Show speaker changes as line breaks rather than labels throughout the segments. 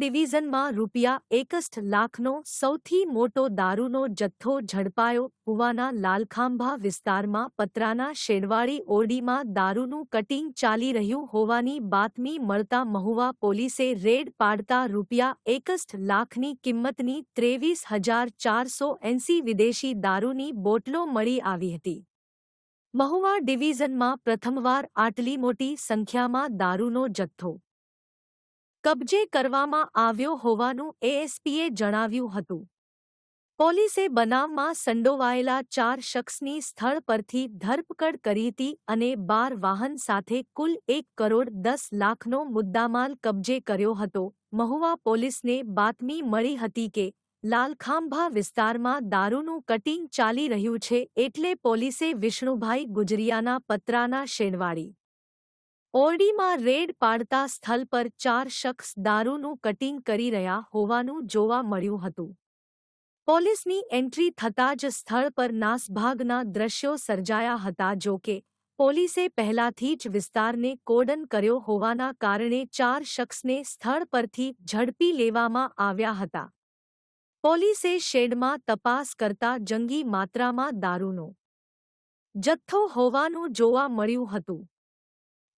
ડિવિઝનમાં ₹61 લાખનો સૌથી મોટો દારૂનો જથ્થો ઝડપાયો. પુવાના લાલખાંભા વિસ્તારમાં પતરાના શેડવાળી ઓરડીમાં દારૂનું કટિંગ ચાલી રહ્યું હોવાની બાતમી મળતા મહુવા પોલીસે રેડ પાડતા ₹61 લાખની કિંમતની 23,480 વિદેશી દારૂની બોટલો મળી આવી હતી. મહુવા ડિવિઝનમાં પ્રથમવાર આટલી મોટી સંખ્યામાં દારૂનો જથ્થો કબજે કરવામાં આવ્યો હોવાનું એએસપીએ જણાવ્યું હતું. પોલીસે બનાવમાં સંડોવાયેલા 4 શખ્સની સ્થળ પરથી ધરપકડ કરી હતી અને 12 વાહન સાથે કુલ ₹1,10,00,000નો મુદ્દામાલ કબજે કર્યો હતો. મહુવા પોલીસને બાતમી મળી હતી કે લાલખાંભા વિસ્તારમાં દારૂનું કટિંગ ચાલી રહ્યું છે એટલે પોલીસે વિષ્ણુભાઈ ગુજરિયાના પતરાના શેડવાળી ઓરડીમાં રેડ પાડતા સ્થળ પર 4 શખ્સ દારૂનું કટિંગ કરી રહ્યા હોવાનું જોવા મળ્યું હતું. પોલીસની એન્ટ્રી થતાં જ સ્થળ પર નાસભાગના દ્રશ્યો સર્જાયા હતા. જો કે પોલીસે પહેલાથી જ વિસ્તારને કોર્ડન કર્યો હોવાના કારણે 4 શખ્સને સ્થળ પરથી ઝડપી લેવામાં આવ્યા હતા. પોલીસે શેડમાં તપાસ કરતા જંગી માત્રામાં દારૂનો જથ્થો હોવાનું જોવા મળ્યું હતું.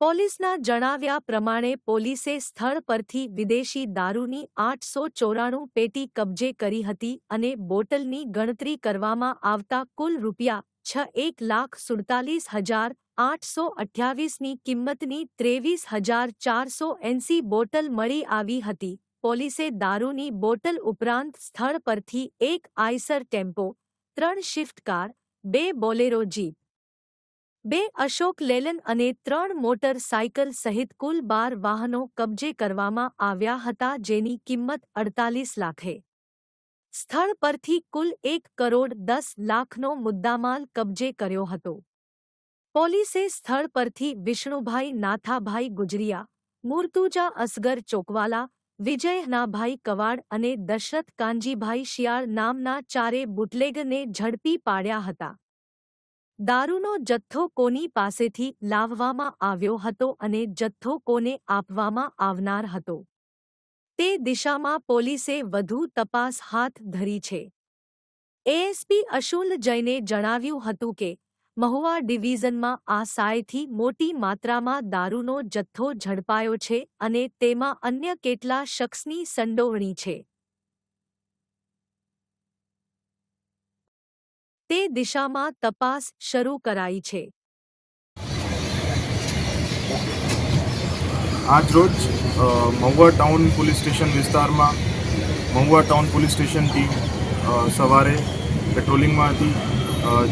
પોલીસના જણાવ્યા પ્રમાણે પોલીસે સ્થળ પરથી વિદેશી દારૂની 894 પેટી કબજે કરી હતી અને બોટલની ગણતરી કરવામાં આવતા કુલ ₹1,47,828ની કિંમતની 23,480 બોટલ મળી આવી હતી. પોલીસે દારૂની બોટલ ઉપરાંત સ્થળ પરથી એક Eicher tempo, 3 Swift car, 2 Bolero jeep, 2 Ashok Leyland અને 3 મોટર સાયકલ સહિત કુલ 12 વાહનો કબજે કરવામાં આવ્યા હતા જેની કિંમત 48 લાખે. સ્થળ પરથી કુલ ₹1,10,00,000નો મુદ્દામાલ કબજે કર્યો હતો. પોલીસે સ્થળ પરથી વિષ્ણુભાઈ નાથાભાઈ ગુજરિયા, મુર્તુજા અસગર ચોકવાલા, વિજયનાભાઈ કવાડ અને દશરથ કાનજીભાઈ શિયાળ નામના 4 બુટલેગરને ઝડપી પાડ્યા હતા. દારૂનો જથ્થો કોની પાસેથી લાવવામાં આવ્યો હતો અને જથ્થો કોને આપવામાં આવનાર હતો તે દિશામાં પોલીસે વધુ તપાસ હાથ ધરી છે. એએસપી અશુલ જૈને જણાવ્યું હતું કે મહુવા ડિવિઝનમાં આ સાયથી મોટી માત્રામાં દારૂનો જથ્થો ઝડપાયો છે અને તેમાં અન્ય કેટલા શખ્સની સંડોવણી છે તે દિશામાં તપાસ શરૂ કરાઈ છે.
આજ રોજ મહુવા ટાઉન પોલીસ સ્ટેશન વિસ્તારમાં Mahuva town police station team સવારે પેટ્રોલિંગમાં હતી.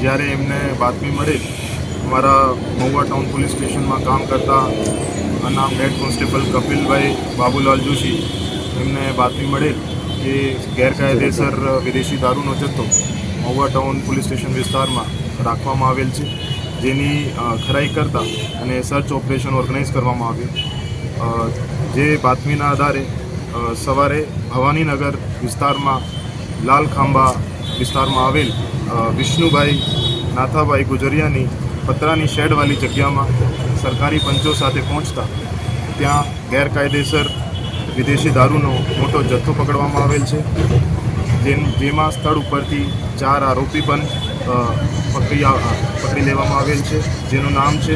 જ્યારે એમને બાતમી મળેલ અમારા મહુવા ટાઉન પોલીસ સ્ટેશનમાં કામ કરતા નામ હેડ કોન્સ્ટેબલ કપિલભાઈ બાબુલાલ જોશી એમને બાતમી મળેલ કે ગેરકાયદેસર વિદેશી દારૂનો જથ્થો મહુવા ટાઉન પોલીસ સ્ટેશન વિસ્તારમાં રાખવામાં આવેલ છે. જેની ખરાઈ કરતા અને સર્ચ ઓપરેશન ઓર્ગેનાઇઝ કરવામાં આવ્યું. જે બાતમીના આધારે સવારે ભવાનીનગર વિસ્તારમાં લાલખાંભા વિસ્તારમાં આવેલ વિષ્ણુભાઈ નાથાભાઈ ગુજરિયાની પતરાની શેડવાળી જગ્યામાં સરકારી પંચો સાથે પહોંચતા ત્યાં ગેરકાયદેસર વિદેશી દારૂનો મોટો જથ્થો પકડવામાં આવેલ છે. જેમાં સ્થળ ઉપરથી 4 આરોપી પણ પકડી લેવામાં આવેલ છે. જેનું નામ છે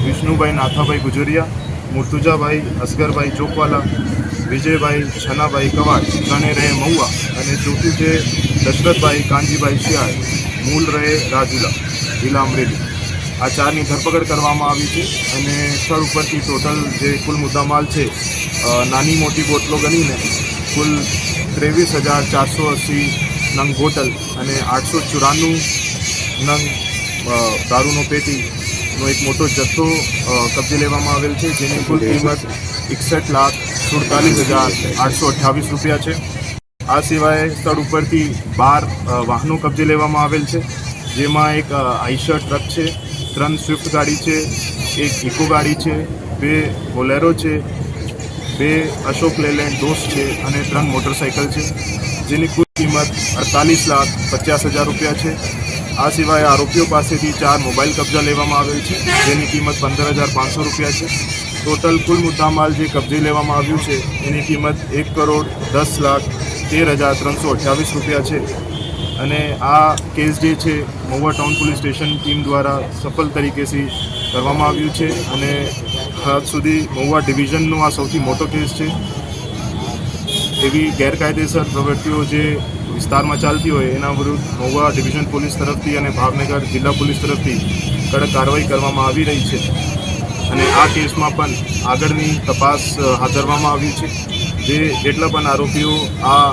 વિષ્ણુભાઈ નાથાભાઈ ગુજરિયા, મુર્તુજાભાઈ અસગરભાઈ ચોકવાલા, વિજયભાઈ છનાભાઈ કવાડ, ત્રણે રહે મહુવા અને ચોથું છે દશરથભાઈ કાનજીભાઈ શિયાળ, મૂળ રહે રાજુલા, જિલ્લા અમરેલી. આ 4ની ધરપકડ કરવામાં આવી છે અને સ્થળ ઉપરથી ટોટલ જે કુલ મુદ્દામાલ છે નાની મોટી બોટલો ગણીને કુલ 23,480 નંગ બોટલ અને 894 નંગ દારૂનો પેટીનો એક મોટો જથ્થો કબજે લેવામાં આવેલ છે. જેની કુલ કિંમત ₹61,47,828 છે. આ સિવાય સ્થળ ઉપરથી 12 વાહનો કબજે લેવામાં આવેલ છે. જેમાં એક આઈશર ટ્રક છે, 3 સ્વિફ્ટ ગાડી છે, એક ઇકો ગાડી છે, 2 બોલેરો છે, 2 અશોક લેલેન્ડ દોસ્ત છે અને 3 મોટરસાઇકલ છે. જેની કુલ કિંમત ₹48,50,000 છે. આ સિવાય આરોપીઓ પાસેથી 4 મોબાઈલ કબજા લેવામાં આવેલ છે જેની કિંમત ₹15,500 છે. ટોટલ કુલ મુદ્દામાલ જે કબજે લેવામાં આવ્યું છે એની કિંમત 1,10,13,328 રૂપિયા છે અને આ કેસ જે છે Mahuva town police station team દ્વારા સફળ તરીકેથી કરવામાં આવ્યું છે અને હાલ સુધી મહુવા ડિવિઝનનો આ સૌથી મોટો કેસ છે. એવી ગેરકાયદેસર પ્રવૃત્તિઓ જે વિસ્તારમાં ચાલતી હોય એના વિરુદ્ધ મહુવા ડિવિઝન પોલીસ તરફથી અને ભાવનગર જિલ્લા પોલીસ તરફથી કડક કાર્યવાહી કરવામાં આવી રહી છે અને આ કેસમાં પણ આગળની તપાસ હાથ ધરવામાં આવી છે. જે જેટલા પણ આરોપીઓ આ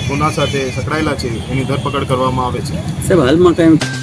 ગુના સાથે સંકળાયેલા છે એની ધરપકડ કરવામાં આવે છે.
સાહેબ હાલમાં કંઈ